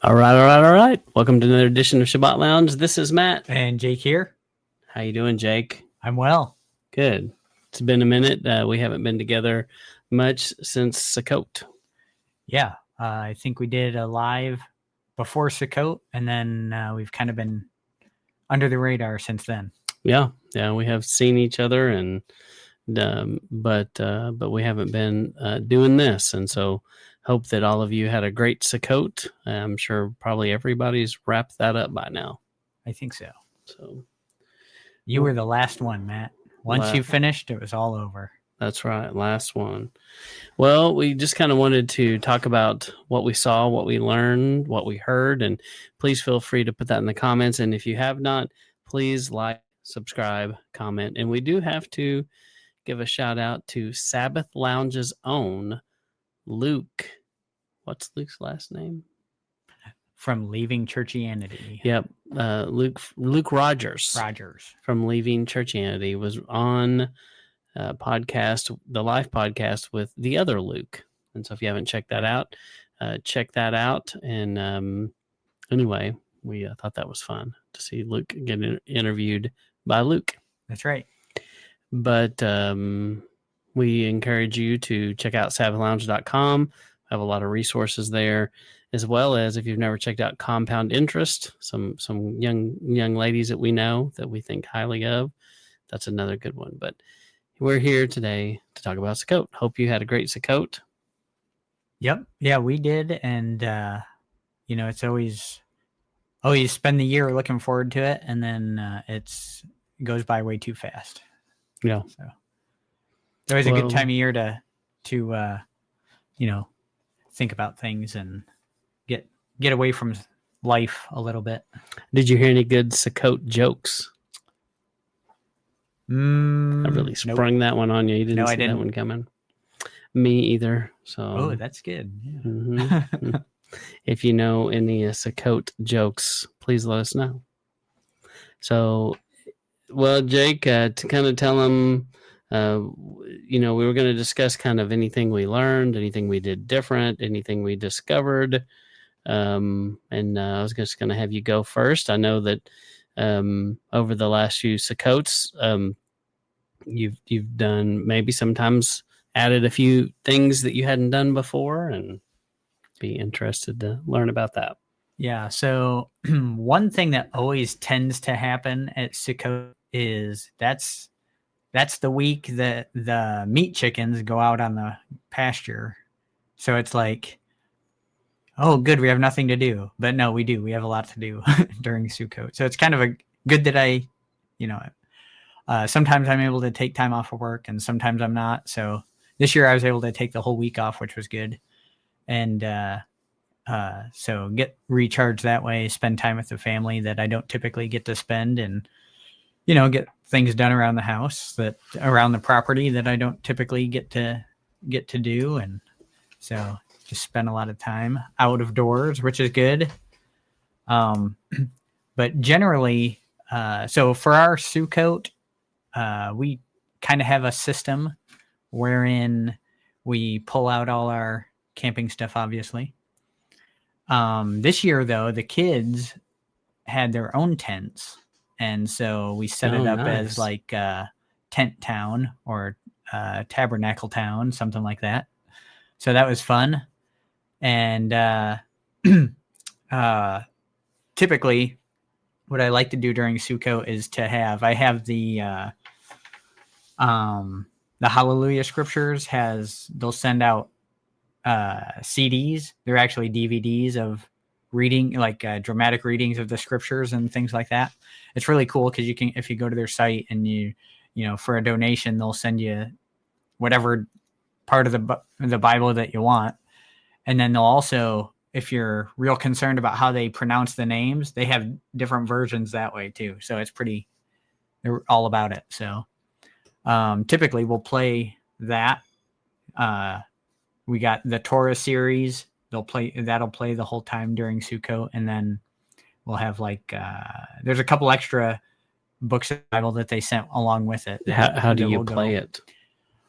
All right. Welcome to another edition of Sabbath Lounge. This is Matt. And Jake here. How you doing, Jake? I'm well. Good. It's been a minute. We haven't been together much since Sukkot. Yeah, I think we did a live before Sukkot, and then we've kind of been under the radar since then. Yeah, we have seen each other, and but we haven't been doing this, and so hope that all of you had a great Sukkot. I'm sure probably everybody's wrapped that up by now. I think so. So you were the last one, Matt. Once you finished, it was all over. That's right. Last one. Well, we just kind of wanted to talk about what we saw, what we learned, what we heard, and please feel free to put that in the comments. And if you have not, please like, subscribe, comment. And we do have to give a shout out to Sabbath Lounge's own Luke. What's Luke's last name? From Leaving Churchianity. Yep. Luke Rogers. From Leaving Churchianity was on podcast, the live podcast with the other Luke. And so if you haven't checked that out, check that out. And anyway, we thought that was fun to see Luke get interviewed by Luke. That's right. But we encourage you to check out SabbathLounge.com. Have a lot of resources there, as well as if you've never checked out Compound Interest, some young ladies that we know that we think highly of. That's another good one. But we're here today to talk about Sukkot. Hope you had a great Sukkot. Yep. Yeah, we did. And, it's always spend the year looking forward to it. And then it goes by way too fast. Yeah. So it's always a good time of year to think about things and get away from life a little bit. Did you hear any good Sukkot jokes? I really sprung that one on you. You didn't see that one coming. Me either. So that's good. Yeah. Mm-hmm. If you know any Sukkot jokes, please let us know. So, well, Jake, to kind of tell them, we were going to discuss kind of anything we learned, anything we did different, anything we discovered. And I was just going to have you go first. I know that over the last few Sukkots, you've done maybe sometimes added a few things that you hadn't done before, and be interested to learn about that. Yeah. So one thing that always tends to happen at Sukkot is that's the week that the meat chickens go out on the pasture. So it's like, oh, good, we have nothing to do. But no, we do. We have a lot to do during Sukkot. So it's kind of good that sometimes I'm able to take time off of work and sometimes I'm not. So this year I was able to take the whole week off, which was good. And so get recharged that way, spend time with the family that I don't typically get to spend, and get things done around the house, around the property that I don't typically get to do. And so just spend a lot of time out of doors, which is good. But generally, so for our Sukkot, we kind of have a system wherein we pull out all our camping stuff, obviously. This year, though, the kids had their own tents. And so we set it up as like tent town or tabernacle town, something like that. So that was fun. And typically what I like to do during Sukkot is I have the Hallelujah scriptures they'll send out CDs. They're actually DVDs of reading, like dramatic readings of the scriptures and things like that. It's really cool because you can, if you go to their site and you for a donation, they'll send you whatever part of the Bible that you want. And then they'll also, if you're real concerned about how they pronounce the names, they have different versions that way too. So they're all about it. So typically we'll play that. We got the Torah series. That'll play the whole time during Sukkot. And then we'll have there's a couple extra books of the Bible that they sent along with it. How do you play it?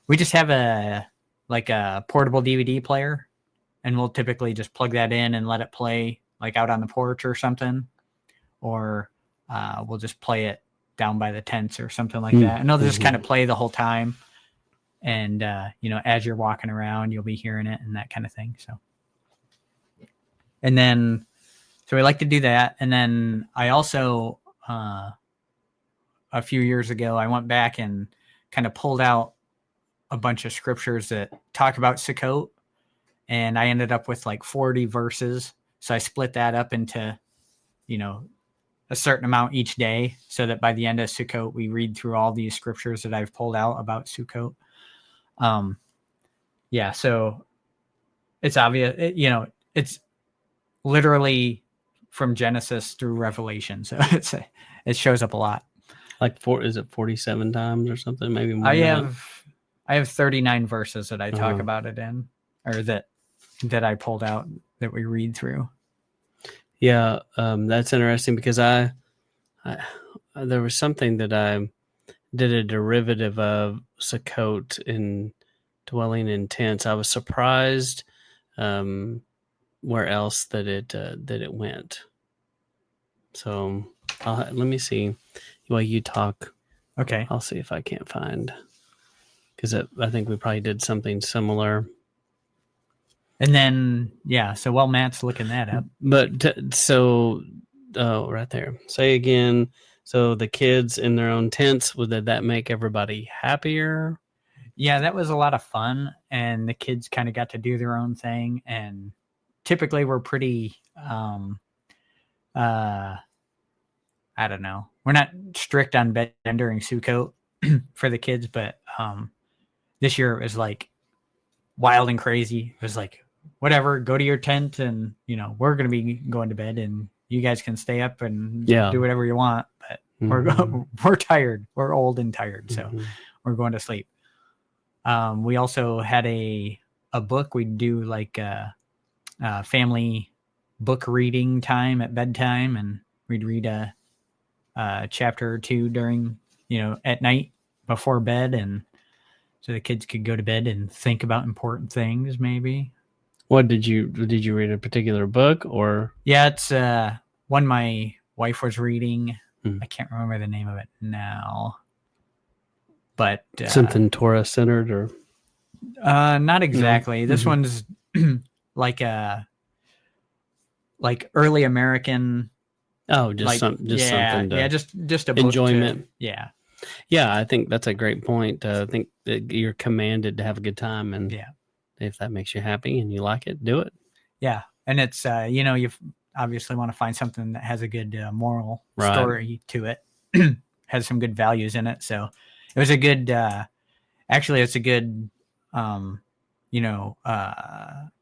We just have a portable DVD player, and we'll typically just plug that in and let it play like out on the porch or something, or we'll just play it down by the tents or something like that. And they'll just kind of play the whole time. And, as you're walking around, you'll be hearing it and that kind of thing. So, and then, so we like to do that. And then I also, a few years ago, I went back and kind of pulled out a bunch of scriptures that talk about Sukkot. And I ended up with like 40 verses. So I split that up into, a certain amount each day, so that by the end of Sukkot, we read through all these scriptures that I've pulled out about Sukkot. So it's obvious, it's literally from Genesis through Revelation. So it shows up a lot. Like is it 47 times or something? Maybe more. I have 39 verses that I talk about it in, or that I pulled out that we read through. Yeah, that's interesting because I there was something that I did a derivative of Sukkot in dwelling in tents. I was surprised where else that it went. So let me see while you talk. Okay, I'll see if I can't find, because I think we probably did something similar. And then, so while Matt's looking that up. But right there. Say again. So the kids in their own tents, did that make everybody happier? Yeah, that was a lot of fun. And the kids kind of got to do their own thing. And typically we're pretty, I don't know. We're not strict on bed during Sukkot for the kids. But this year it was like wild and crazy. It was like, whatever, go to your tent and, we're going to be going to bed and you guys can stay up and do whatever you want. But we're tired. We're old and tired. So we're going to sleep. We also had a book. We'd do like a family book reading time at bedtime, and we'd read a chapter or two during, at night before bed. And so the kids could go to bed and think about important things maybe. What did you read a particular book or? Yeah, it's one my wife was reading. I can't remember the name of it now, but something Torah centered or? Not exactly. No. This one's like early American. Oh, just something. Just a book enjoyment. Yeah. I think that's a great point. I think that you're commanded to have a good time, and if that makes you happy and you like it, do it. Yeah. And it's, you obviously want to find something that has a good moral story to it, has some good values in it. So it was a good, actually it's a good,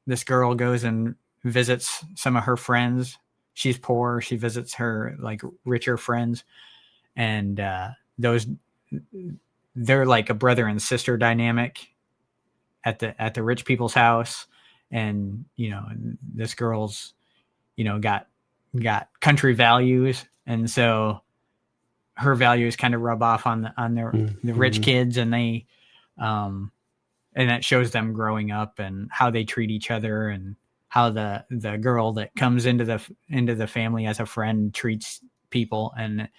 this girl goes and visits some of her friends. She's poor. She visits her like richer friends, and they're like a brother and sister dynamic at the rich people's house. And, this girl's, got country values. And so her values kind of rub off on the rich kids, and they, and that shows them growing up and how they treat each other, and how the girl that comes into the family as a friend treats people, and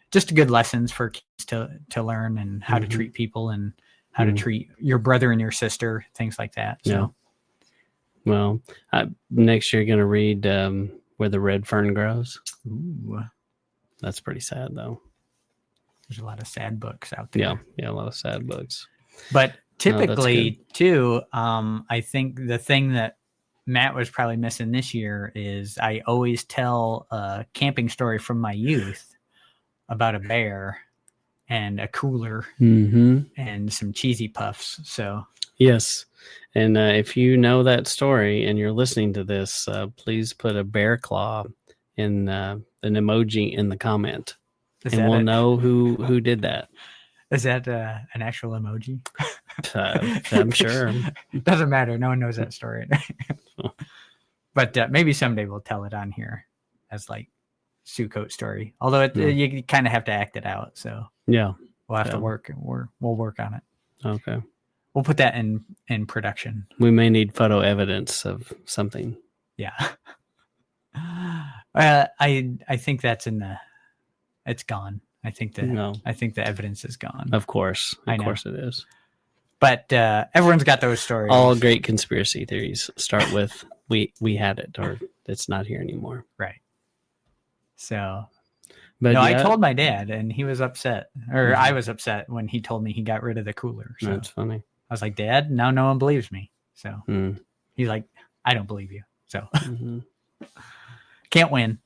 just good lessons for kids to learn, and how to treat people, and how to treat your brother and your sister, things like that. So. Yeah. Well, next year, going to read Where the Red Fern Grows. Ooh. That's pretty sad, though. There's a lot of sad books out there. Yeah, a lot of sad books. But typically, too, I think the thing that Matt was probably missing this year is I always tell a camping story from my youth about a bear and a cooler and some cheesy puffs. So yes. And if you know that story and you're listening to this, please put a bear claw in an emoji in the comment, and we'll know who did that. Is that an actual emoji? I'm sure. Doesn't matter. No one knows that story. But maybe someday we'll tell it on here as like Sukkot story. Although you kind of have to act it out. So yeah, we'll have to work. We'll work on it. Okay. We'll put that in production. We may need photo evidence of something. Yeah. I think that's it's gone. I think No. the evidence is gone. Of course. I Of know. course it is. But everyone's got those stories. All great conspiracy theories start with we had it, or it's not here anymore. Right. So, But no, yeah, I told my dad, and he was upset, or I was upset when he told me he got rid of the cooler. So that's funny. I was like, Dad, now no one believes me. So Mm. he's like, I don't believe you. So Mm-hmm. can't win.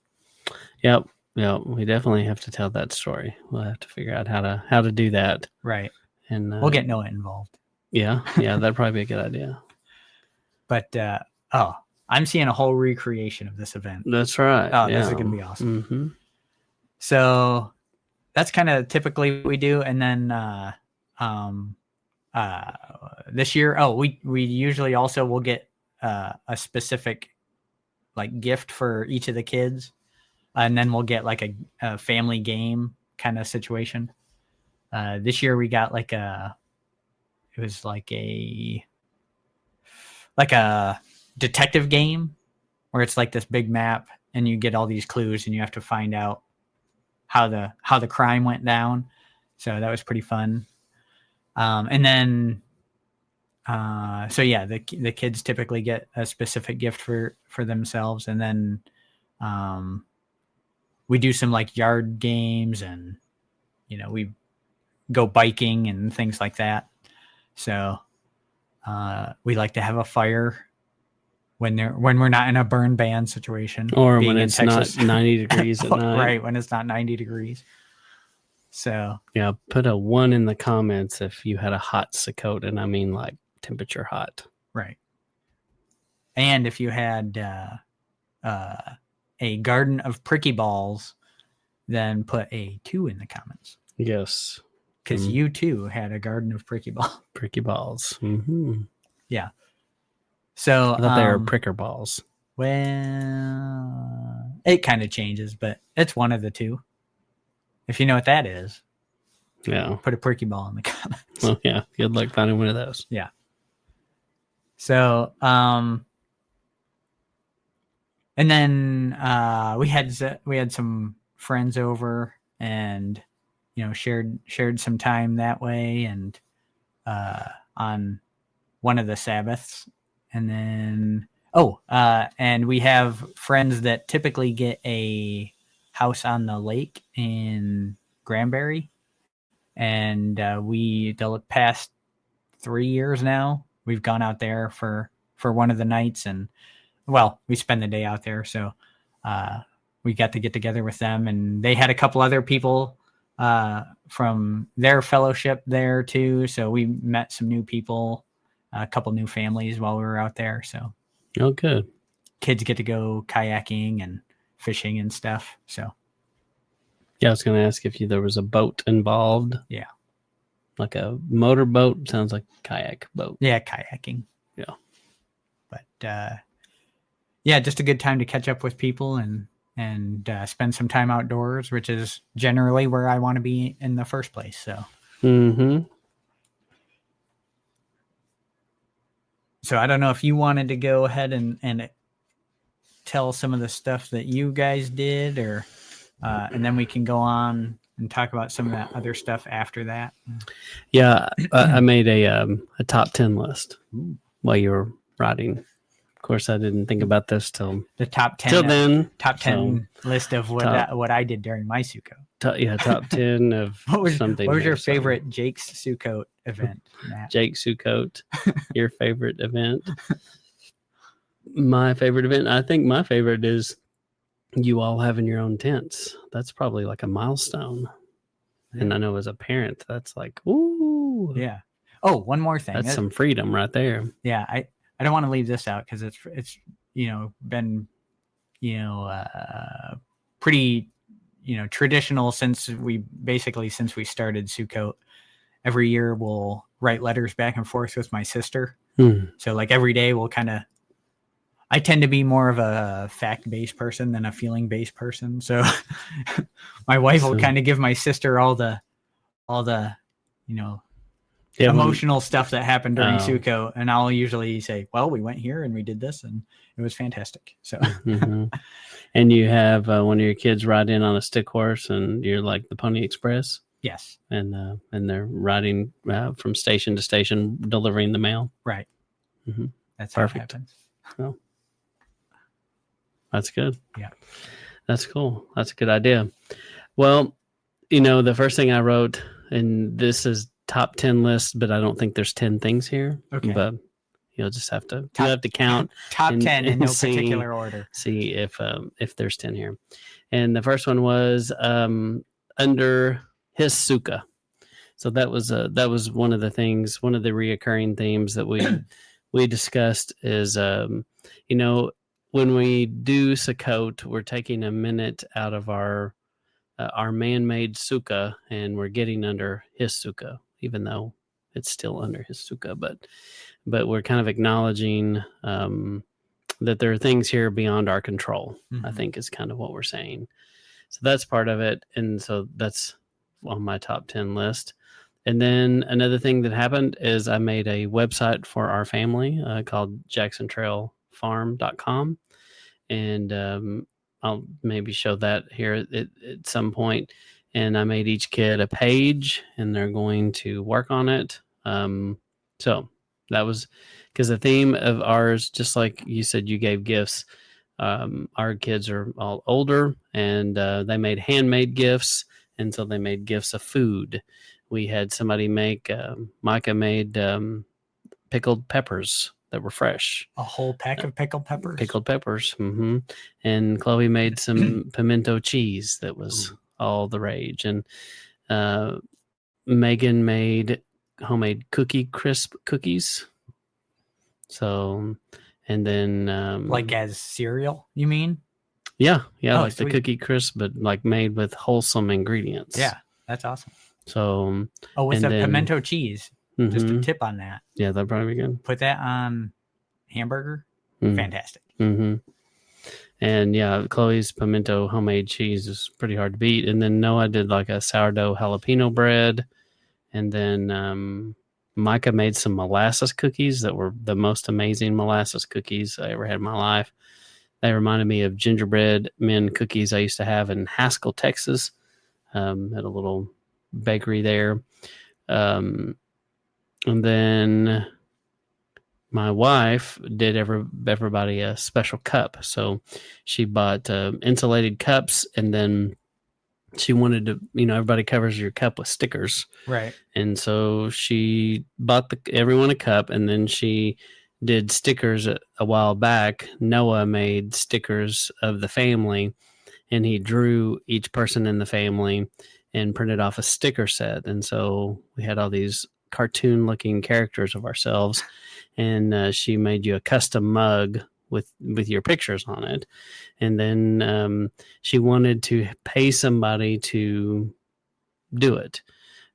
Yep. Yeah, we definitely have to tell that story. We'll have to figure out how to do that. Right. And We'll get Noah involved. Yeah, that'd probably be a good idea. But I'm seeing a whole recreation of this event. That's right. Oh, this is gonna be awesome. Mm-hmm. So that's kind of typically what we do, and then this year, we usually also will get a specific like gift for each of the kids, and then we'll get like a family game kind of situation. This year we got like a detective game where it's like this big map and you get all these clues and you have to find out how the crime went down. So that was pretty fun. And then the kids typically get a specific gift for themselves, and then we do some like yard games, and we go biking and things like that. So we like to have a fire when we're not in a burn ban situation, or when it's not 90 degrees at night. Right, when it's not 90 degrees. So yeah, put a 1 in the comments if you had a hot Sukkot, and I mean like temperature hot. Right. And if you had a garden of pricky balls, then put a 2 in the comments. Yes. Because you too had a garden of pricky balls. Pricky balls. Mm-hmm. Yeah. So I thought they were pricker balls. Well, it kind of changes, but it's one of the two. If you know what that is, yeah, put a pricky ball in the comments. Well, yeah, good luck finding one of those. Yeah. So, and then we had some friends over, and shared some time that way, and on one of the Sabbaths, and then and we have friends that typically get a house on the lake in Granbury, and the past 3 years now we've gone out there for one of the nights, and we spend the day out there, so we got to get together with them, and they had a couple other people from their fellowship there too, so we met some new people, a couple new families while we were out there. So good. Kids get to go kayaking and fishing and stuff. So yeah, I was going to ask if there was a boat involved. Yeah, like a motorboat. Sounds like kayak boat. Yeah, kayaking. Yeah, but just a good time to catch up with people and spend some time outdoors, which is generally where I want to be in the first place. So So I don't know if you wanted to go ahead and tell some of the stuff that you guys did, or and then we can go on and talk about some of that other stuff after that. Yeah, I made a top 10 list while you were writing. Of course, I didn't think about this till the top 10. Till then, top 10 list of what I did during my Sukkot. Top 10 of something. What was your favorite Jake's Sukkot event, Matt? Jake Sukkot, your favorite event? My favorite event, I think my favorite is you all having your own tents. That's probably like a milestone. Yeah. And I know as a parent, that's like, ooh. Yeah. Oh, one more thing. That's some freedom right there. Yeah. I don't want to leave this out because it's been pretty traditional since we started Sukkot. Every year we'll write letters back and forth with my sister. So like every day we'll I tend to be more of a fact-based person than a feeling-based person. So my wife will kind of give my sister all the emotional stuff that happened during Sukkot, and I'll usually say, well, we went here and we did this and it was fantastic. So And you have one of your kids ride in on a stick horse and you're like the Pony Express? Yes. And they're riding from station to station delivering the mail? Right. That's perfect. How it happens. Well, that's good. Yeah. That's cool. That's a good idea. Well, the first thing I wrote, and this is top 10 list, but I don't think there's 10 things here. Okay. But you'll just have to count top 10 in no particular order. See if there's 10 here. And the first one was under his sukkah. So that was one of the things, one of the reoccurring themes that we discussed is when we do Sukkot, we're taking a minute out of our man-made sukkah and we're getting under his sukkah, even though it's still under his sukkah, but we're kind of acknowledging that there are things here beyond our control. I think is kind of what we're saying. So that's part of it, and so that's on my top 10 list. And then another thing that happened is I made a website for our family called jacksontrailfarm.com, and I'll maybe show that here at some point. And I made each kid a page, and they're going to work on it. So that was because the theme of ours, just like you said, you gave gifts. Our kids are all older, and they made handmade gifts, and so they made gifts of food. We had somebody make, Micah made pickled peppers that were fresh. A whole pack of pickled peppers? Pickled peppers. Mm-hmm. And Chloe made some pimento cheese that was all the rage. And Megan made homemade cookie crisp cookies. So, and then... like as cereal, you mean? Yeah, like sweet. The cookie crisp, but like made with wholesome ingredients. Yeah, that's awesome. So, with the pimento cheese, just a tip on that. Yeah, that'd probably be good. Put that on hamburger. Fantastic. And yeah, Chloe's pimento homemade cheese is pretty hard to beat. And then Noah did like a sourdough jalapeno bread. And then Micah made some molasses cookies that were the most amazing molasses cookies I ever had in my life. They reminded me of gingerbread men cookies I used to have in Haskell, Texas, at a little bakery there. And then my wife did everybody a special cup. So she bought insulated cups, and then she wanted to, everybody covers your cup with stickers. Right. And so she bought everyone a cup, and then she did stickers a while back. Noah made stickers of the family, and he drew each person in the family and printed off a sticker set. And so we had all these cartoon looking characters of ourselves, and she made you a custom mug with your pictures on it. And then she wanted to pay somebody to do it.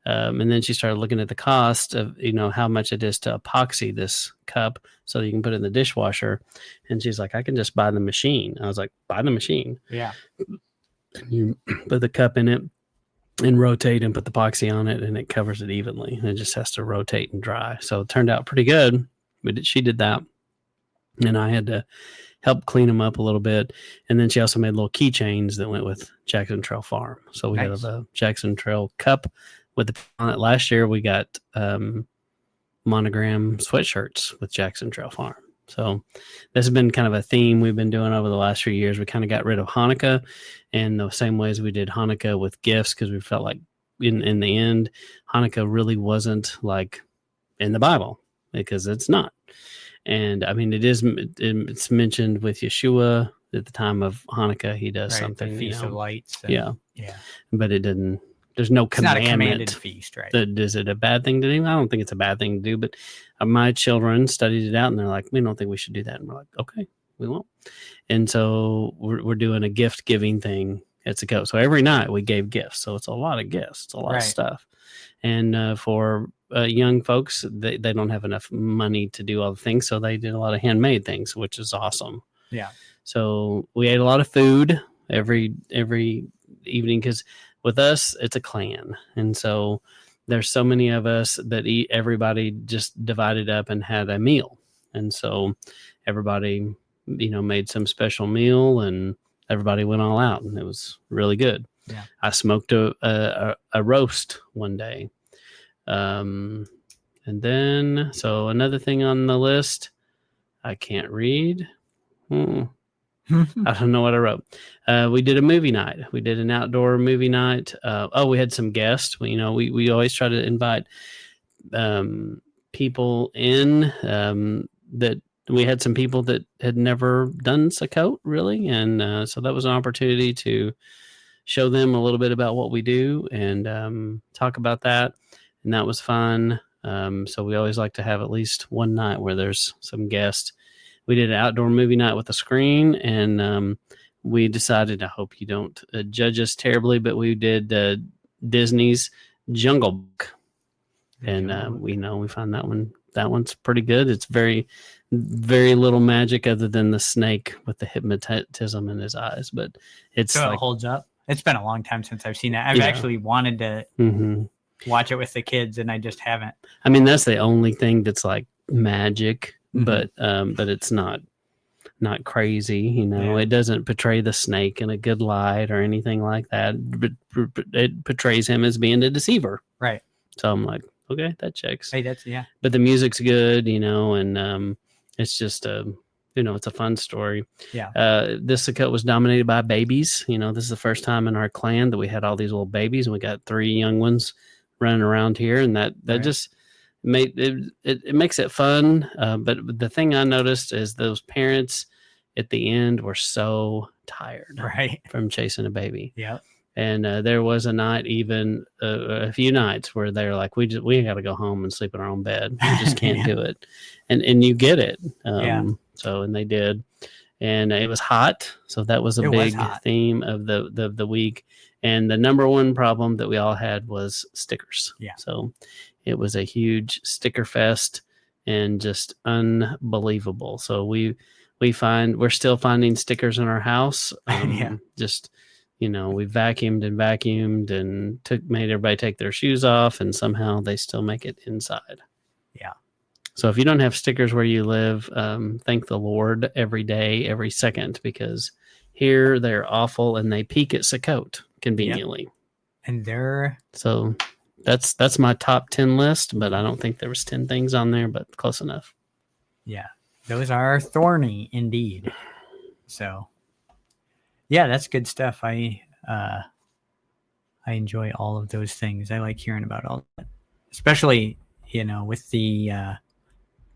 And then she started looking at the cost of, how much it is to epoxy this cup so you can put it in the dishwasher. And she's like, I can just buy the machine. I was like, buy the machine. Yeah. And you put the cup in it and rotate and put the epoxy on it, and it covers it evenly. And it just has to rotate and dry. So it turned out pretty good. But she did that. And I had to help clean them up a little bit. And then she also made little keychains that went with Jackson Trail Farm. So we had a Jackson Trail cup with the on it. Last year we got monogram sweatshirts with Jackson Trail Farm. So this has been kind of a theme we've been doing over the last few years. We kind of got rid of Hanukkah in the same ways we did Hanukkah with gifts, because we felt like in the end, Hanukkah really wasn't like in the Bible, because it's not. And I mean, it's mentioned with Yeshua at the time of Hanukkah. He does something, the Feast of Lights. Yeah. But it didn't. There's no commandment. It's not a commanded feast, right? Is it a bad thing to do? I don't think it's a bad thing to do. But my children studied it out, and they're like, we don't think we should do that. And we're like, okay, we won't. And so we're doing a gift giving thing at Sukkot. So every night we gave gifts. So it's a lot of gifts. It's a lot of stuff. And for young folks, they don't have enough money to do all the things, so they did a lot of handmade things, which is awesome. Yeah. So we ate a lot of food every evening, because with us it's a clan, and so there's so many of us that everybody just divided up and had a meal. And so everybody, made some special meal and everybody went all out, and it was really good. Yeah. I smoked a roast one day. And then, so another thing on the list, I can't read. I don't know what I wrote. We did a movie night. We did an outdoor movie night. We had some guests. We always try to invite people in that we had some people that had never done Sukkot really. And so that was an opportunity to show them a little bit about what we do and talk about that. And that was fun. So we always like to have at least one night where there's some guests. We did an outdoor movie night with a screen, and we decided, I hope you don't judge us terribly, but we did Disney's Jungle Book. And we find that one's pretty good. It's very, very little magic other than the snake with the hypnotism in his eyes, but it's so it holds up. It's been a long time since I've seen that. I've actually wanted to watch it with the kids, and I just haven't. I mean, that's the only thing that's like magic, but it's not crazy. It doesn't portray the snake in a good light or anything like that. But it portrays him as being a deceiver, right? So I'm like, okay, that checks. Hey, But the music's good, and it's just it's a fun story. Yeah. This Sukkot was dominated by babies. This is the first time in our clan that we had all these little babies, and we got 3 young ones running around here, and that right. just made it makes it fun. But the thing I noticed is those parents at the end were so tired, right, from chasing a baby. Yeah. And there was a night, even a few nights, where they're like, we got to go home and sleep in our own bed. We just can't do it. And you get it. So, and they did. And it was hot. So that was a big theme of the week. And the number one problem that we all had was stickers. Yeah. So it was a huge sticker fest and just unbelievable. So we're still finding stickers in our house. Just, we vacuumed and made everybody take their shoes off, and somehow they still make it inside. Yeah. So if you don't have stickers where you live, thank the Lord every day, every second, because here they're awful and they peak at Sukkot conveniently. Yep. And so that's my top 10 list, but I don't think there was 10 things on there, but close enough. Yeah. Those are thorny indeed. So yeah, that's good stuff. I enjoy all of those things. I like hearing about all that, especially, with the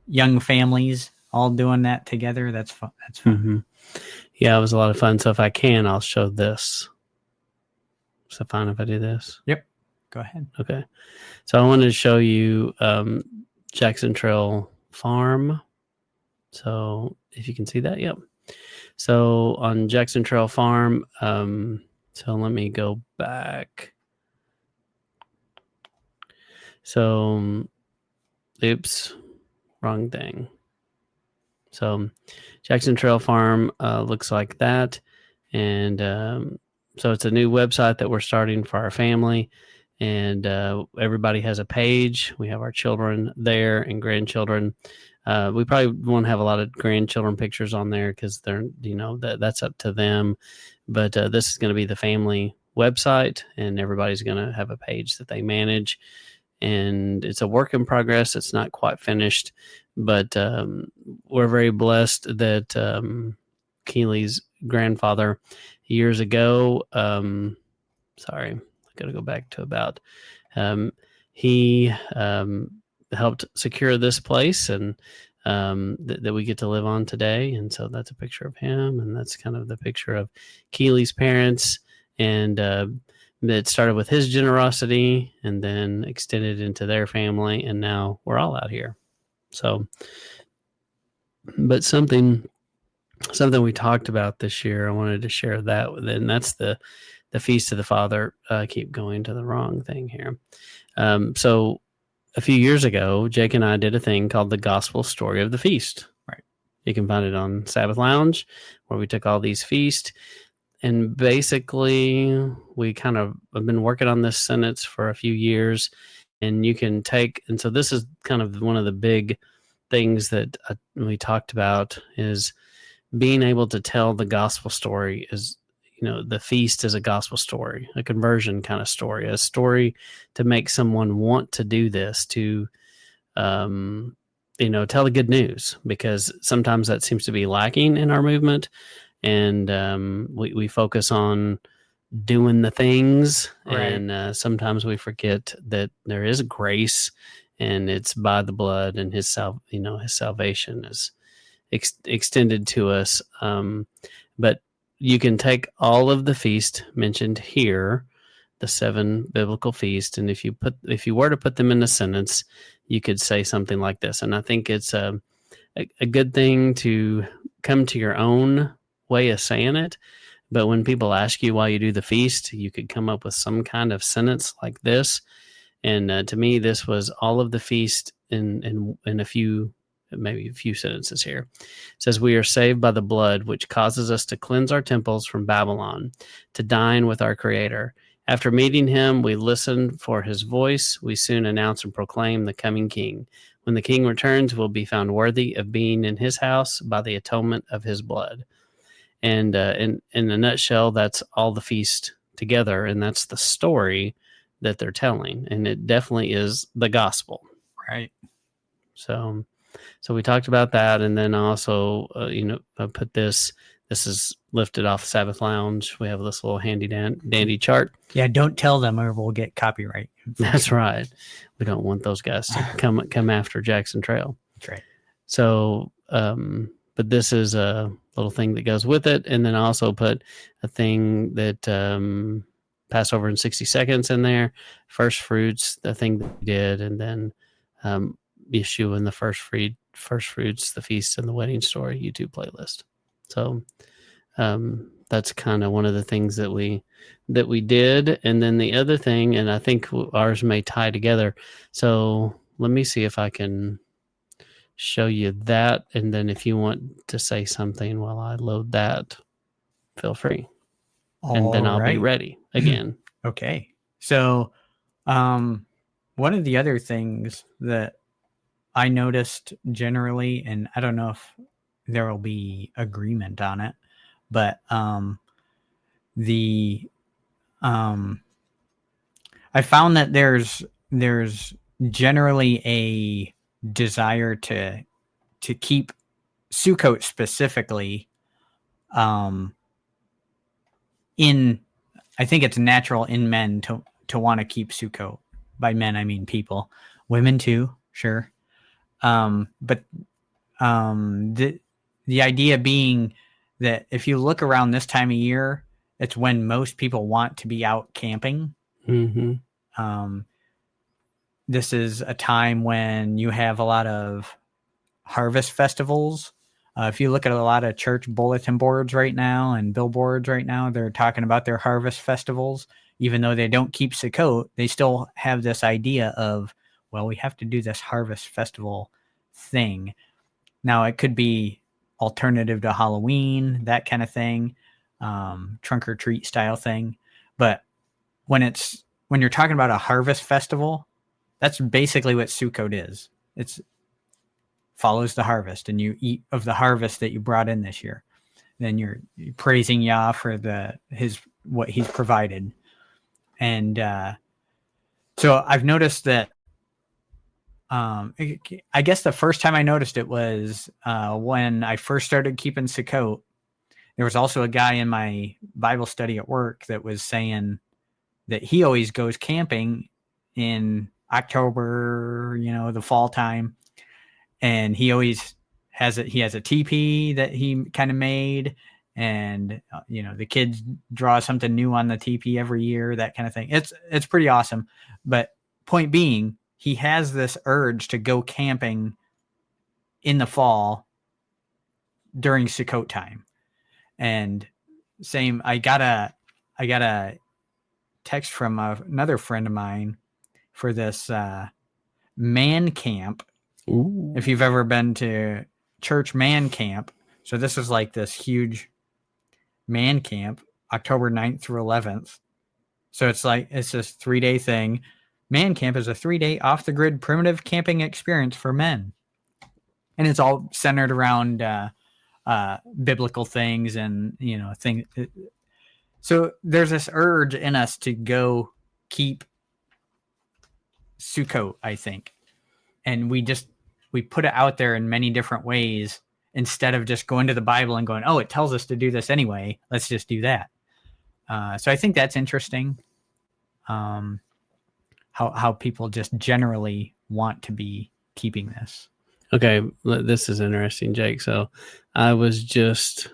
young families all doing that together. That's fun. That's fun. Mm-hmm. Yeah, it was a lot of fun. So if I can, I'll show this. Is it fine if I do this? Yep. Go ahead. Okay. So I wanted to show you Jackson Trail Farm. So if you can see that, yep. So on Jackson Trail Farm, so let me go back. So, oops, wrong thing. So Jackson Trail Farm looks like that. And so it's a new website that we're starting for our family. And everybody has a page. We have our children there and grandchildren. We probably won't have a lot of grandchildren pictures on there because they're, that's up to them. But this is going to be the family website, and everybody's going to have a page that they manage. And it's a work in progress. It's not quite finished, but we're very blessed that Keely's grandfather years ago, sorry, I got to go back to about, he helped secure this place and that we get to live on today. And so that's a picture of him, and that's kind of the picture of Keely's parents. And it started with his generosity and then extended into their family, and now we're all out here. So, but something we talked about this year, I wanted to share that with, and that's the Feast of the Father. I keep going to the wrong thing here. So a few years ago, Jake and I did a thing called the Gospel Story of the Feast. Right. You can find it on Sabbath Lounge, where we took all these feasts. And basically, we kind of have been working on this sentence for a few years. And you can take, and so this is kind of one of the big things that we talked about, is being able to tell the gospel story. Is, the feast is a gospel story, a conversion kind of story, a story to make someone want to do this, to tell the good news, because sometimes that seems to be lacking in our movement. And we focus on doing the things, Right. and sometimes we forget that there is grace, and it's by the blood, and his salvation is extended to us. But you can take all of the feast mentioned here, the 7 biblical feasts, and if you were to put them in a sentence, you could say something like this. And I think it's a good thing to come to your own way of saying it. But when people ask you why you do the feast, you could come up with some kind of sentence like this. And to me, this was all of the feast in a few sentences here. It says, "We are saved by the blood, which causes us to cleanse our temples from Babylon, to dine with our Creator. After meeting him, we listen for his voice. We soon announce and proclaim the coming King. When the King returns, we'll be found worthy of being in his house by the atonement of his blood." And in a nutshell, that's all the feast together, and that's the story that they're telling, and it definitely is the gospel. Right. So we talked about that, and then also, I put this. This is lifted off Sabbath Lounge. We have this little handy dandy chart. Yeah, don't tell them or we'll get copyright. That's right. We don't want those guys to come after Jackson Trail. That's right. So, but this is a little thing that goes with it, and then I also put a thing that Passover in 60 seconds in there, first fruits, the thing that we did, and then Yeshua and the first fruits, the feast, and the wedding story YouTube playlist. So that's kind of one of the things that we did. And then the other thing, and I think ours may tie together. So let me see if I can show you that. And then if you want to say something while I load that, feel free. And then I'll be ready again. Okay. So one of the other things that I noticed generally, and I don't know if there will be agreement on it, but I found that there's generally a desire to keep Sukkot specifically I think it's natural in men to want to keep Sukkot. By men, I mean people. Women too, sure. But the idea being that if you look around this time of year, it's when most people want to be out camping. Mm-hmm. This is a time when you have a lot of harvest festivals. If you look at a lot of church bulletin boards right now and billboards right now, they're talking about their harvest festivals. Even though they don't keep Sukkot, they still have this idea of, well, we have to do this harvest festival thing. Now, it could be alternative to Halloween, that kind of thing, trunk or treat style thing. But when you're talking about a harvest festival, that's basically what Sukkot is. It's follows the harvest, and you eat of the harvest that you brought in this year. Then you're praising Yah for what he's provided. And so I've noticed that I guess the first time I noticed it was when I first started keeping Sukkot. There was also a guy in my Bible study at work that was saying that he always goes camping in October, the fall time. And he always has a teepee that he kind of made. And, the kids draw something new on the teepee every year, that kind of thing. It's pretty awesome. But point being, he has this urge to go camping in the fall during Sukkot time. And same, I got a text from another friend of mine for this man camp. Ooh. If you've ever been to church man camp. So this is like this huge man camp, October 9th through 11th. So it's this 3-day thing. Man camp is a 3-day off-the-grid primitive camping experience for men. And it's all centered around biblical things and, things. So there's this urge in us to go keep Sukkot, I think. And we put it out there in many different ways instead of just going to the Bible and going, oh, it tells us to do this anyway. Let's just do that. So I think that's interesting. How people just generally want to be keeping this. Okay, this is interesting, Jake. So I was just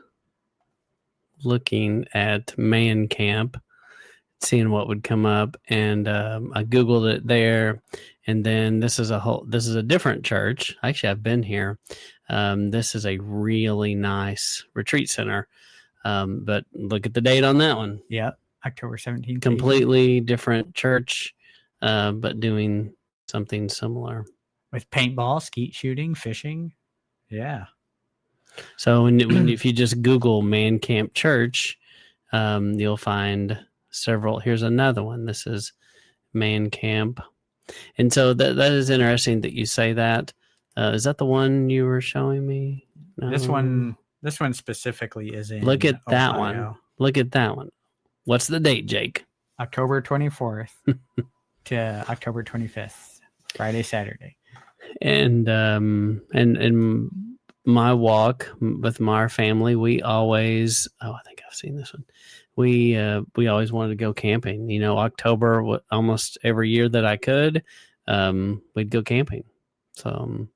looking at man camp, seeing what would come up, and I Googled it there. And then this is a different church. Actually, I've been here. This is a really nice retreat center. But look at the date on that one. Yeah, October 17th. Completely different church, but doing something similar. With paintball, skeet shooting, fishing. Yeah. So if you just Google Man Camp Church, you'll find several. Here's another one. This is Man Camp. And so that is interesting that you say that. Is that the one you were showing me? No. This one specifically is in Look at that Ohio. one. Look at that one. What's the date, Jake? October 24th to October 25th. Friday, Saturday. And my walk with my family, we always, I think I've seen this one. We always wanted to go camping. October, almost every year that I could, we'd go camping. So,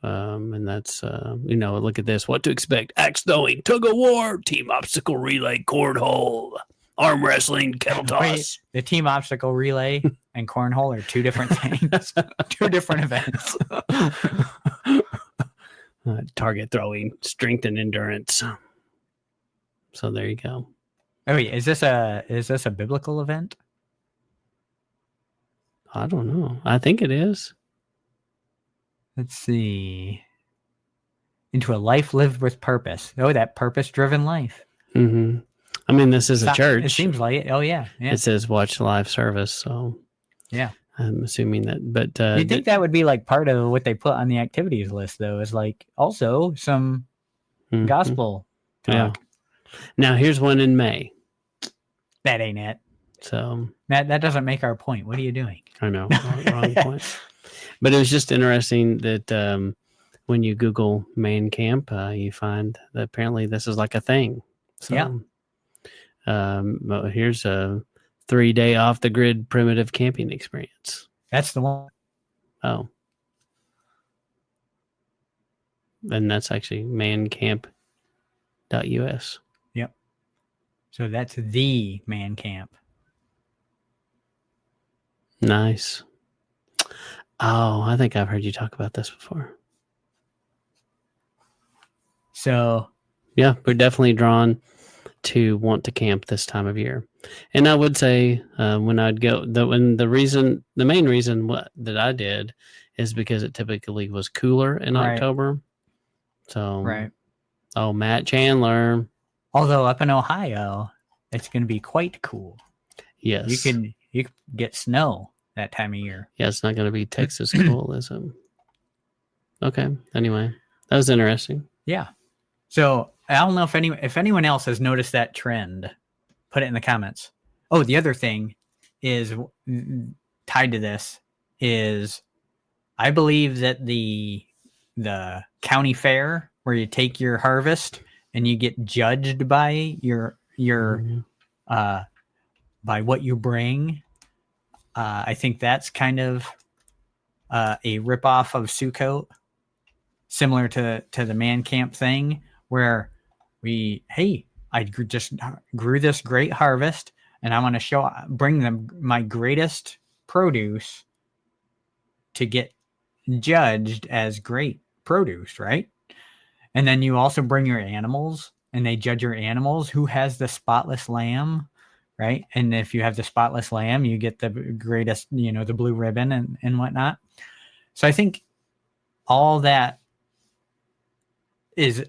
and that's, look at this. What to expect: axe throwing, tug of war, team obstacle relay, cornhole, arm wrestling, kettle toss. Wait, the team obstacle relay and cornhole are two different things, two different events. Target throwing, strength and endurance. So there you go. Oh yeah, is this a biblical event? I don't know. I think it is. Let's see. Into a life lived with purpose. Oh, that purpose-driven life. Mm-hmm. I mean, this is a church. It seems like it. Oh yeah. It says watch live service. So yeah, I'm assuming that. But you'd think that would be like part of what they put on the activities list, though, is like also some gospel talk. Yeah. Now here's one in May. That ain't it. So that doesn't make our point. What are you doing? I know, wrong point. But it was just interesting that when you Google man camp, you find that apparently this is like a thing. So, yeah. But here's a 3-day off the grid primitive camping experience. That's the one. Oh. And that's actually mancamp.us. Yep. So that's the man camp. Nice. Oh, I think I've heard you talk about this before. So, yeah, we're definitely drawn to want to camp this time of year. And I would say when I'd go, the main reason that I did is because it typically was cooler in October. So, right. Oh, Matt Chandler. Although up in Ohio, it's going to be quite cool. Yes. You can get snow that time of year. Yeah, it's not going to be Texas cool, is it? Okay. Anyway, that was interesting. Yeah. So I don't know if anyone else has noticed that trend. Put it in the comments. Oh, the other thing is tied to this is I believe that the county fair where you take your harvest and you get judged by your by what you bring. I think that's kind of a ripoff of Sukkot, similar to the man camp thing, where I just grew this great harvest, and I want to bring them my greatest produce to get judged as great produce, right? And then you also bring your animals, and they judge your animals. Who has the spotless lamb? Right. And if you have the spotless lamb, you get the greatest, the blue ribbon and whatnot. So I think all that is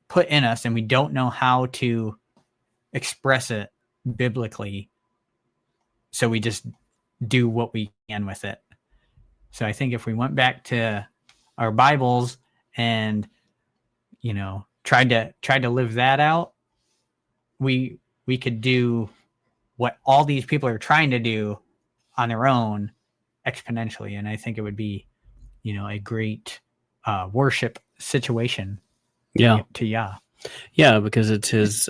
put in us, and we don't know how to express it biblically so we just do what we can with it. So I think if we went back to our Bibles and, you know, tried to live that out, we could do what all these people are trying to do on their own exponentially. And I think it would be, you know, a great worship situation Yeah. to Yah. Yeah, because it's his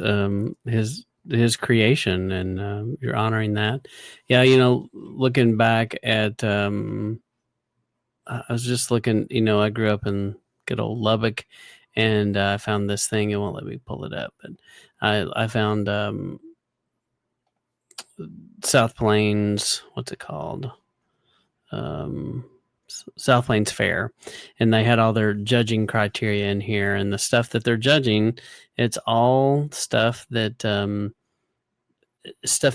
creation, and you're honoring that. Yeah, you know, looking back at, I was just looking. You know, I grew up in good old Lubbock, and I found this thing. It won't let me pull it up, but I found South Plains. What's it called? South Plains Fair, and they had all their judging criteria in here, and the stuff that they're judging, it's all stuff that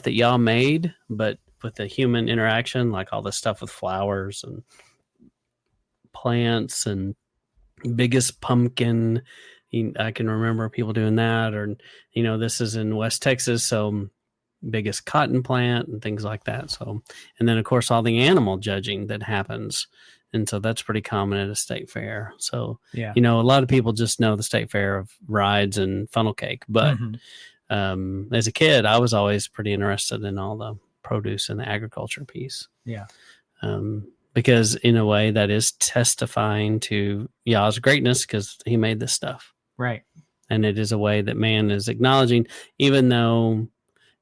y'all made, but with the human interaction, like all the stuff with flowers and plants and biggest pumpkin. I can remember people doing that, or, you know, this is in West Texas, so biggest cotton plant and things like that. So, and then of course all the animal judging that happens, and so that's pretty common at a state fair. So, Yeah. you know, a lot of people just know the state fair of rides and funnel cake, but as a kid, I was always pretty interested in all the produce and the agriculture piece. Yeah. Because in a way that is testifying to Yah's greatness, because he made this stuff. Right. And it is a way that man is acknowledging, even though,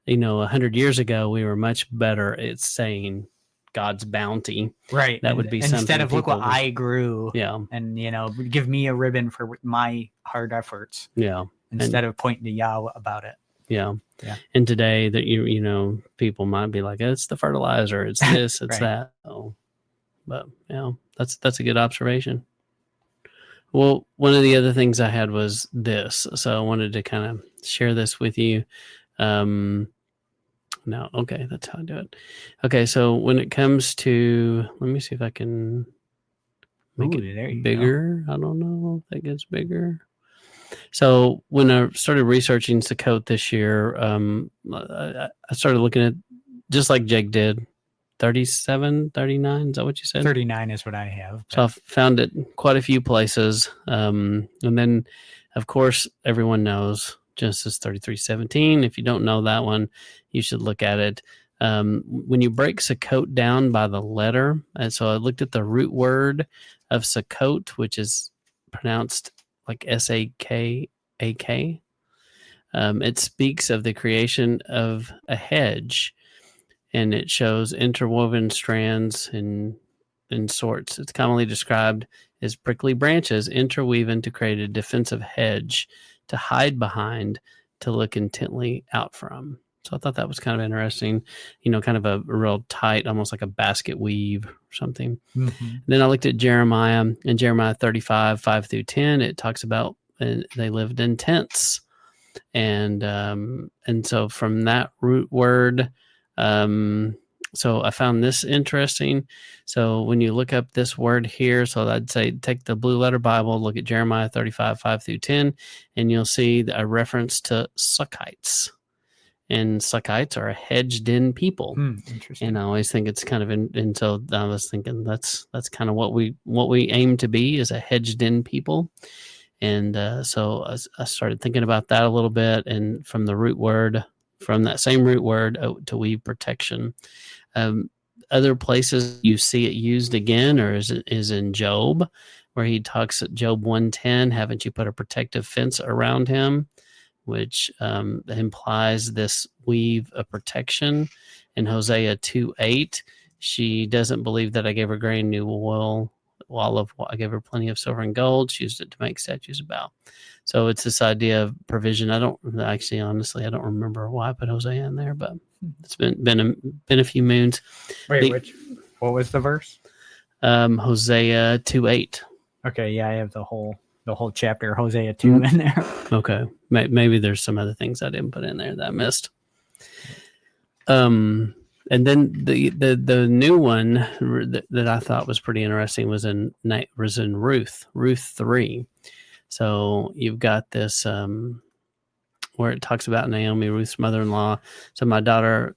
you know, 100 years ago, we were much better at saying God's bounty. Right. That would be something. Instead of look what I grew. Yeah. And, you know, give me a ribbon for my hard efforts. Yeah. Instead of pointing to Yah about it. Yeah. Yeah. And today that you know, people might be like, it's the fertilizer, it's this, it's right. that. Oh, but yeah, that's a good observation. Well, one of the other things I had was this, so I wanted to kind of share this with you. No, okay, that's how I do it. Okay, so when it comes to, let me see if I can make it bigger. Go. I don't know if that gets bigger. So when I started researching Sukkot this year, I started looking at, just like Jake did, 37, 39, is that what you said? 39 is what I have. So I found it quite a few places. And then, of course, everyone knows Genesis 33:17. If you don't know that one, you should look at it. When you break Sukkot down by the letter, and so I looked at the root word of Sukkot, which is pronounced like S-A-K-A-K. It speaks of the creation of a hedge, and it shows interwoven strands in sorts. It's commonly described as prickly branches interweaving to create a defensive hedge to hide behind, to look intently out from. So I thought that was kind of interesting, you know, kind of a real tight, almost like a basket weave or something. Mm-hmm. Then I looked at Jeremiah, and Jeremiah 35:5-10, it talks about they lived in tents. And so from that root word, so I found this interesting. So when you look up this word here, so I'd say take the Blue Letter Bible, look at Jeremiah 35:5-10, and you'll see a reference to Sukkites. And Sukkites are a hedged-in people. Interesting. And I always think it's kind of, and so I was thinking that's kind of what we aim to be, is a hedged-in people. And so I started thinking about that a little bit, and from the root word, from that same root word, to weave protection. Other places you see it used again, or is in Job, where he talks at Job 1:10, haven't you put a protective fence around him, which implies this weave of protection. In Hosea 2:8, she doesn't believe that I gave her grain, new oil, I gave her plenty of silver and gold. She used it to make statues about. So it's this idea of provision. Honestly, I don't remember why I put Hosea in there, but it's been a few moons. Wait, what was the verse? Hosea 2:8. Okay, yeah, I have the whole chapter, Hosea 2 in there. Okay, maybe there's some other things I didn't put in there that I missed. And then the new one that I thought was pretty interesting was in Ruth 3. So you've got this where it talks about Naomi, Ruth's mother-in-law. So my daughter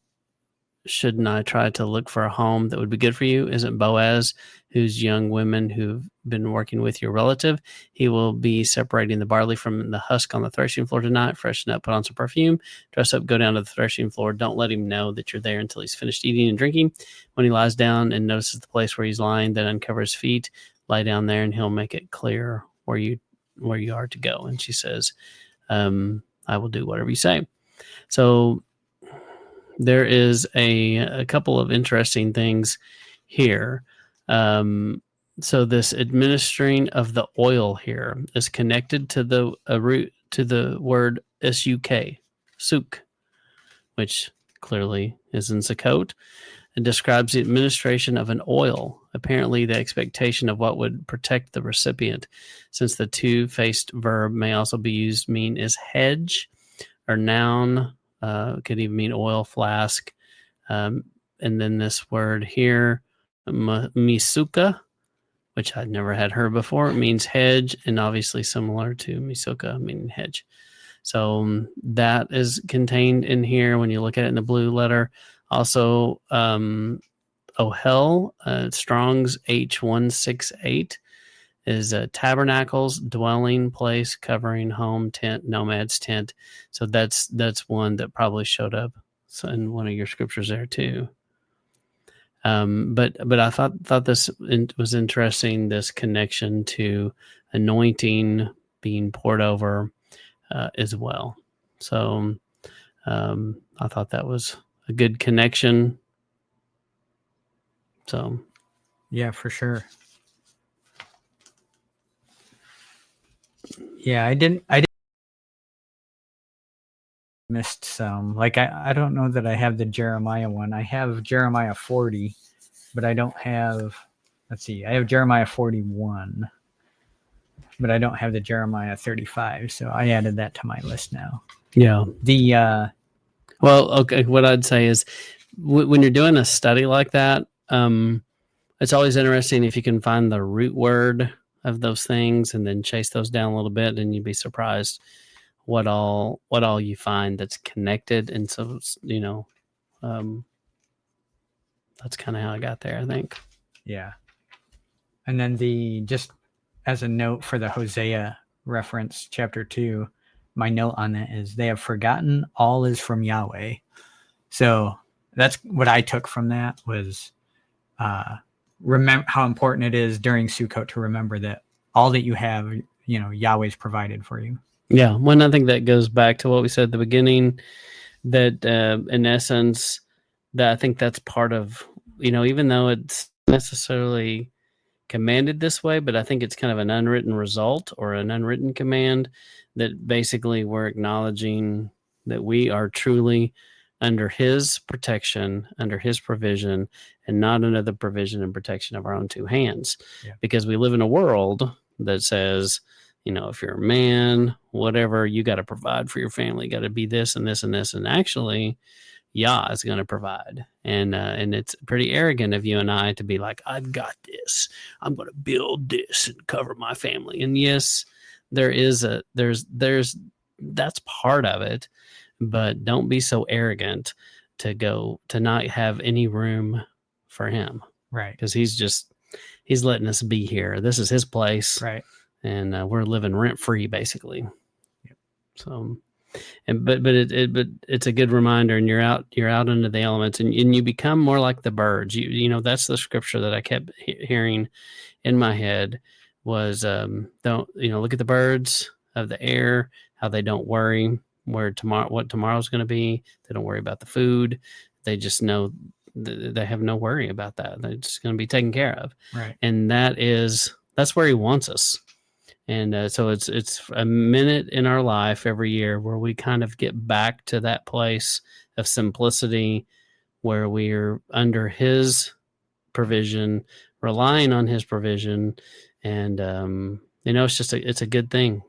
shouldn't I try to look for a home that would be good for you? Isn't Boaz, whose young women who've been working with your relative? He will be separating the barley from the husk on the threshing floor tonight. Freshen up, put on some perfume, dress up, go down to the threshing floor. Don't let him know that you're there until he's finished eating and drinking. When he lies down and notices the place where he's lying, then uncover his feet, lie down there, and he'll make it clear where you are to go. And she says, I will do whatever you say. So there is a couple of interesting things here. So this administering of the oil here is connected to the root to the word suk, which clearly is in Sukkot. It describes the administration of an oil, apparently the expectation of what would protect the recipient, since the two-faced verb may also be used mean is hedge or noun. Could even mean oil flask. And then this word here, misuka, which I'd never had heard before, it means hedge, and obviously similar to misuka, meaning hedge. So that is contained in here when you look at it in the blue letter. Also, Ohel, Strong's H168, is tabernacles, dwelling place, covering, home, tent, nomad's tent. So that's one that probably showed up in one of your scriptures there too. But I thought this was interesting, this connection to anointing being poured over as well. So I thought that was a good connection. So yeah, for sure. Yeah, I didn't missed some. Like I don't know that I have the Jeremiah one. I have Jeremiah 40, but I don't have, let's see, I have Jeremiah 41, but I don't have the Jeremiah 35. So I added that to my list now. yeah. Well, okay. What I'd say is when you're doing a study like that, it's always interesting if you can find the root word of those things and then chase those down a little bit, and you'd be surprised what all you find that's connected. And so, that's kind of how I got there, I think. Yeah. And then just as a note for the Hosea reference, chapter 2, my note on that is they have forgotten all is from Yahweh. So that's what I took from that was remember how important it is during Sukkot to remember that all that you have, Yahweh's provided for you. Yeah. Well, I think that goes back to what we said at the beginning, that in essence, that I think that's part of, even though it's necessarily commanded this way, but I think it's kind of an unwritten result or an unwritten command that basically we're acknowledging that we are truly under his protection, under his provision, and not under the provision and protection of our own two hands. Yeah. Because we live in a world that says, if you're a man, whatever, you got to provide for your family, got to be this and this and this. And actually, Yah is going to provide. And it's pretty arrogant of you and I to be like, I've got this. I'm going to build this and cover my family. And yes, there's that's part of it, but don't be so arrogant to not have any room for him. Right. Because he's letting us be here. This is his place. Right. And we're living rent free, basically. Yep. So, but it's a good reminder, and you're out into the elements, and you become more like the birds. That's the scripture that I kept hearing in my head was, don't look at the birds of the air, how they don't worry what tomorrow's going to be. They don't worry about the food. They just know they have no worry about that. They're just going to be taken care of. Right. And that's where he wants us. And so it's a minute in our life every year where we kind of get back to that place of simplicity where we're under his provision, relying on his provision. And, it's a good thing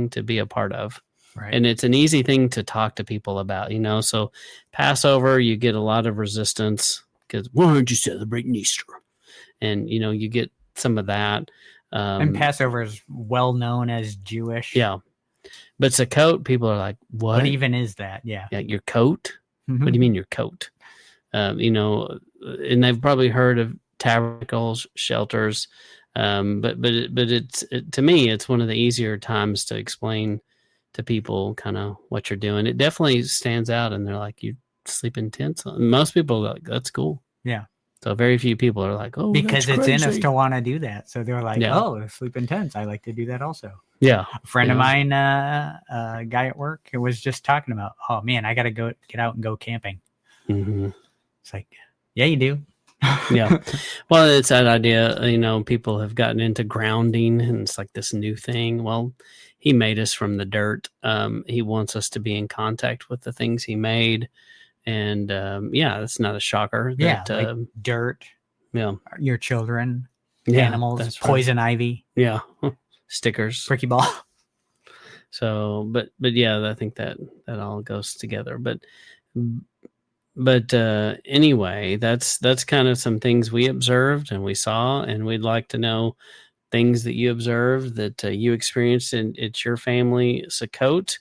to be a part of. Right. And it's an easy thing to talk to people about, so Passover, you get a lot of resistance because why aren't you celebrating Easter? And, you get some of that. And Passover is well known as Jewish. Yeah. But Sukkot, people are like, what? What even is that? Yeah. Yeah, your coat? Mm-hmm. What do you mean your coat? and they've probably heard of tabernacles, shelters, but to me, it's one of the easier times to explain to people kind of what you're doing. It definitely stands out, and they're like, "You sleep in tents?" Most people are like, "That's cool." Yeah. So very few people are like, "Oh, because that's it's crazy. in us to want to do that. So they're like, Yeah. "Oh, sleep in tents. I like to do that also." Yeah, A friend of mine, a guy at work, was just talking about, "Oh man, I got to go get out and go camping." Mm-hmm. It's like, yeah, you do. Yeah. Well, it's that idea, people have gotten into grounding, and it's like this new thing. Well, he made us from the dirt. He wants us to be in contact with the things he made. And that's not a shocker. Yeah, That, like dirt, yeah. your children, Yeah, animals, that's right. poison ivy, Yeah. Stickers. bricky ball. So, but yeah, I think that all goes together. But anyway, that's kind of some things we observed and we saw, and we'd like to know things that you observed that you experienced at your family Sukkot.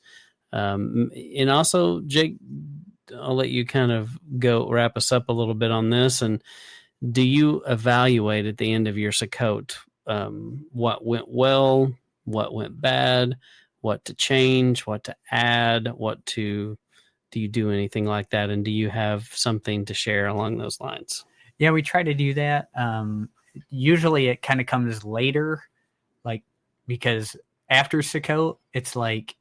And also, Jake, I'll let you kind of go wrap us up a little bit on this. And do you evaluate at the end of your Sukkot what went well, what went bad, what to change, what to add, do you do anything like that? And do you have something to share along those lines? Yeah, we try to do that. Usually it kind of comes later, like, because after Sukkot, it's like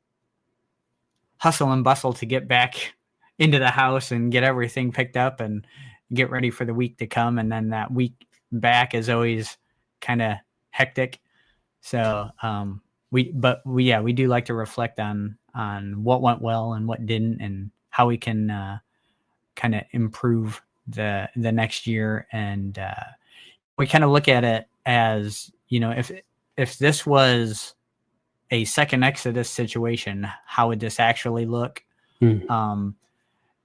hustle and bustle to get back into the house and get everything picked up and get ready for the week to come. And then that week back is always kind of hectic. So we do like to reflect on what went well and what didn't, and how we can kind of improve the next year. And we kind of look at it as, if this was a second Exodus situation, how would this actually look?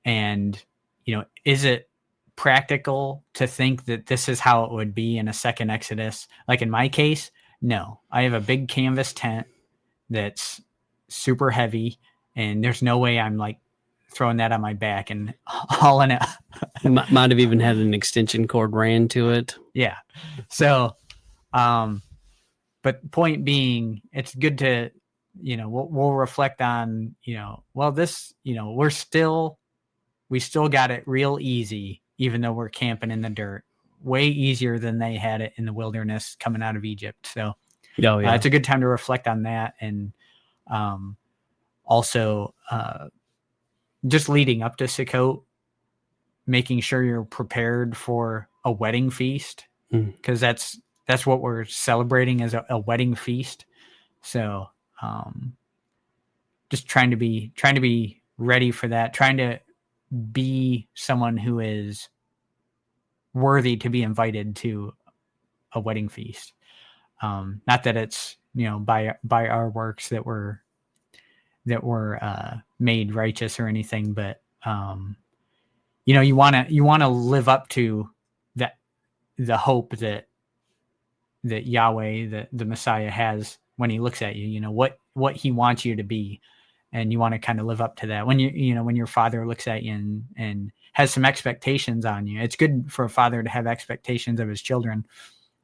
And is it practical to think that this is how it would be in a second Exodus? Like in my case, no. I have a big canvas tent that's super heavy, and there's no way I'm like throwing that on my back and hauling it. Might have even had an extension cord ran to it. Yeah. So, but point being, it's good to, we'll reflect on, this, we still got it real easy, even though we're camping in the dirt, way easier than they had it in the wilderness coming out of Egypt. So it's a good time to reflect on that. And also just leading up to Sukkot, making sure you're prepared for a wedding feast, because that's what we're celebrating, as a wedding feast. So just trying to be ready for that, trying to be someone who is worthy to be invited to a wedding feast. Not that it's, by our works that we're made righteous or anything, but you want to live up to that, the hope that Yahweh, the Messiah, has when he looks at you, what he wants you to be. And you want to kind of live up to that. When when your father looks at you and has some expectations on you, it's good for a father to have expectations of his children,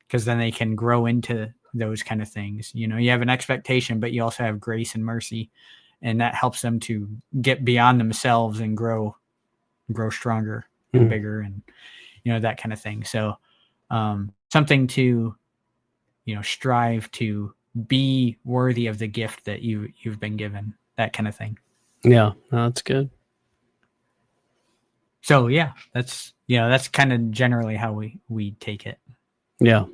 because then they can grow into those kind of things. You have an expectation, but you also have grace and mercy, and that helps them to get beyond themselves and grow stronger and bigger, and that kind of thing. So something to strive to be worthy of the gift that you've been given, that kind of thing. Yeah, no, that's good. So yeah, that's kind of generally how we take it. Yeah.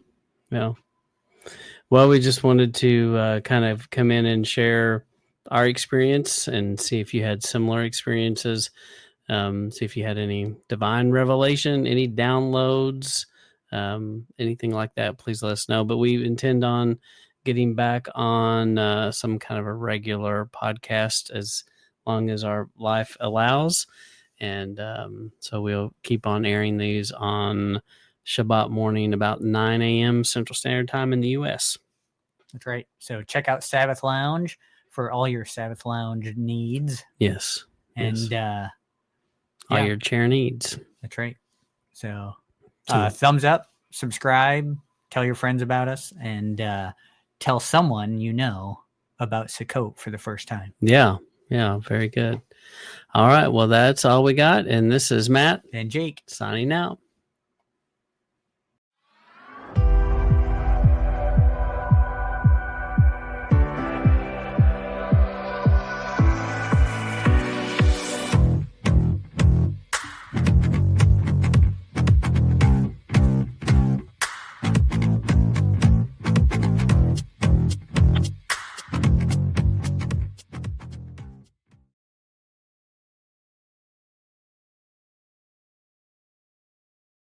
Well, we just wanted to kind of come in and share our experience and see if you had similar experiences. See if you had any divine revelation, any downloads, anything like that. Please let us know. But we intend on getting back on some kind of a regular podcast as long as our life allows. And so we'll keep on airing these on Shabbat morning about 9 a.m. Central Standard Time in the U.S. That's right. So check out Sabbath Lounge for all your Sabbath Lounge needs. Yes. And all your chair needs. That's right. So, thumbs up, subscribe, tell your friends about us, and tell someone you know about Sukkot for the first time. Yeah. Very good. All right. Well, that's all we got. And this is Matt And Jake. signing out.